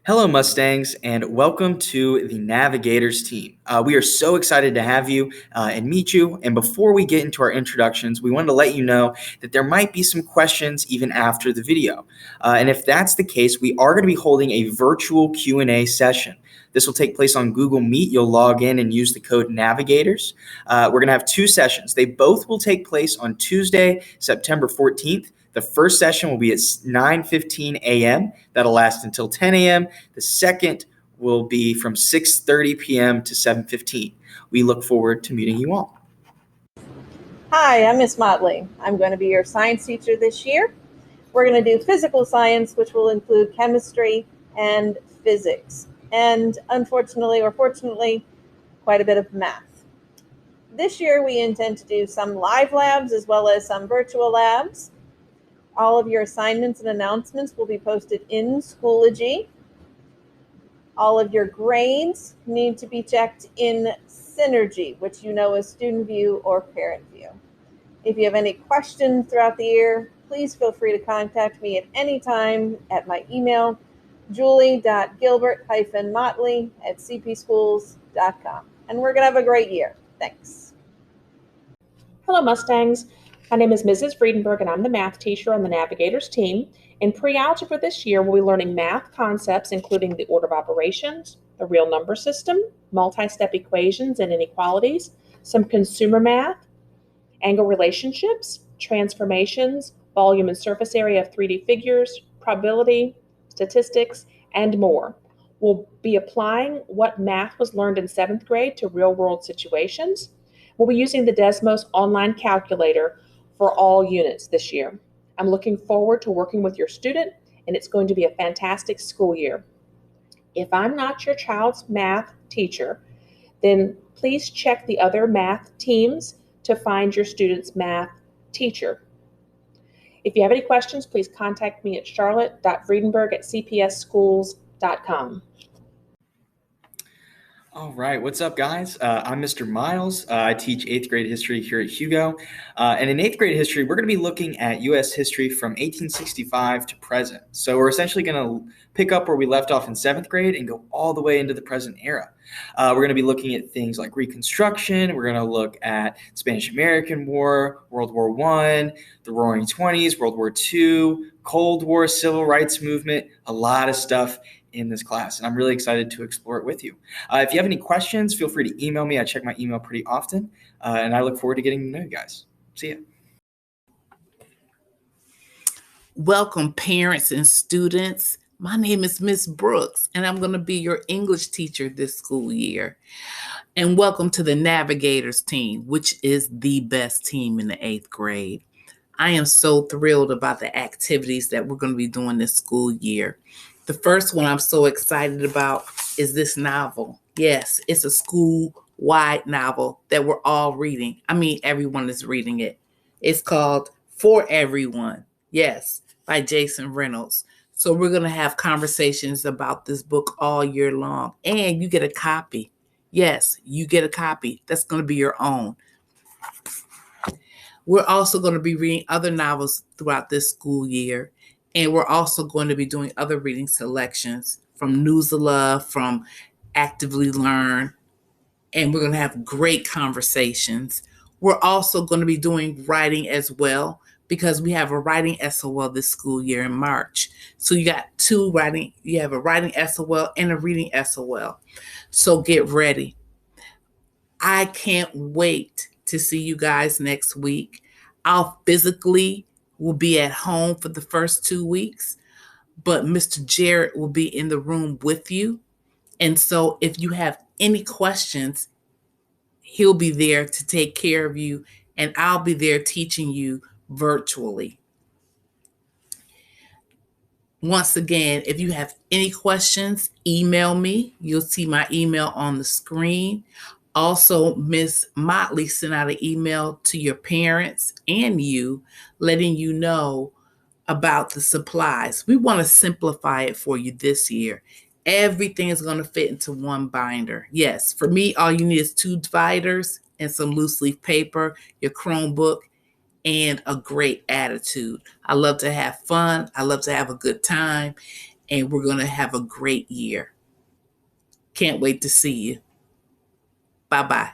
Hello, Mustangs, and welcome to the Navigators team. We are so excited to have you and meet you. And before we get into our introductions, we wanted to let you know that there might be some questions even after the video. And if that's the case, we are going to be holding a virtual Q&A session. This will take place on Google Meet. You'll log in and use the code Navigators. We're going to have two sessions. They both will take place on Tuesday, September 14th. The first session will be at 9:15 a.m. That'll last until 10 a.m. The second will be from 6:30 p.m. to 7:15. We look forward to meeting you all. Hi, I'm Miss Motley. I'm going to be your science teacher this year. We're going to do physical science, which will include chemistry and physics, and unfortunately or fortunately, quite a bit of math. This year, we intend to do some live labs as well as some virtual labs. All of your assignments and announcements will be posted in Schoology. All of your grades need to be checked in Synergy, which you know is Student View or Parent View. If you have any questions throughout the year, please feel free to contact me at any time at my email, julie.gilbert-motley@cpschools.com. And we're going to have a great year. Thanks. Hello, Mustangs. My name is Mrs. Vredenburg, and I'm the math teacher on the Navigators team. In pre-algebra this year, we'll be learning math concepts, including the order of operations, the real number system, multi-step equations and inequalities, some consumer math, angle relationships, transformations, volume and surface area of 3D figures, probability, statistics, and more. We'll be applying what math was learned in 7th grade to real-world situations. We'll be using the Desmos online calculator for all units this year. I'm looking forward to working with your student, and it's going to be a fantastic school year. If I'm not your child's math teacher, then please check the other math teams to find your student's math teacher. If you have any questions, please contact me at charlotte.vredenburg@cpsschools.com. All right, what's up, guys? I'm Mr. Miles. I teach 8th grade history here at Hugo. And in 8th grade history, we're going to be looking at U.S. history from 1865 to present. So we're essentially going to pick up where we left off in 7th grade and go all the way into the present era. We're going to be looking at things like Reconstruction. We're going to look at Spanish-American War, World War I, the Roaring Twenties, World War II, Cold War, Civil Rights Movement, a lot of stuff in this class, and I'm really excited to explore it with you. If you have any questions, feel free to email me. I check my email pretty often, and I look forward to getting to know you guys. See ya. Welcome, parents and students. My name is Miss Brooks, and I'm going to be your English teacher this school year. And welcome to the Navigators team, which is the best team in the 8th grade. I am so thrilled about the activities that we're going to be doing this school year. The first one I'm so excited about is this novel. Yes, it's a school-wide novel that we're all reading. I mean, everyone is reading it. It's called For Everyone. Yes, by Jason Reynolds. So we're going to have conversations about this book all year long. And you get a copy. Yes, you get a copy. That's going to be your own. We're also going to be reading other novels throughout this school year. And we're also going to be doing other reading selections from News of Love, from Actively Learn, and we're going to have great conversations. We're also going to be doing writing as well because we have a writing SOL this school year in March. So you got you have a writing SOL and a reading SOL. So get ready. I can't wait to see you guys next week. I'll physically will be at home for the first 2 weeks, but Mr. Jarrett will be in the room with you. And so if you have any questions, he'll be there to take care of you, and I'll be there teaching you virtually. Once again, if you have any questions, email me. You'll see my email on the screen. Also, Miss Motley sent out an email to your parents and you, letting you know about the supplies. We want to simplify it for you this year. Everything is going to fit into one binder. Yes, for me, all you need is 2 dividers and some loose leaf paper, your Chromebook, and a great attitude. I love to have fun. I love to have a good time. and we're going to have a great year. Can't wait to see you. Bye-bye.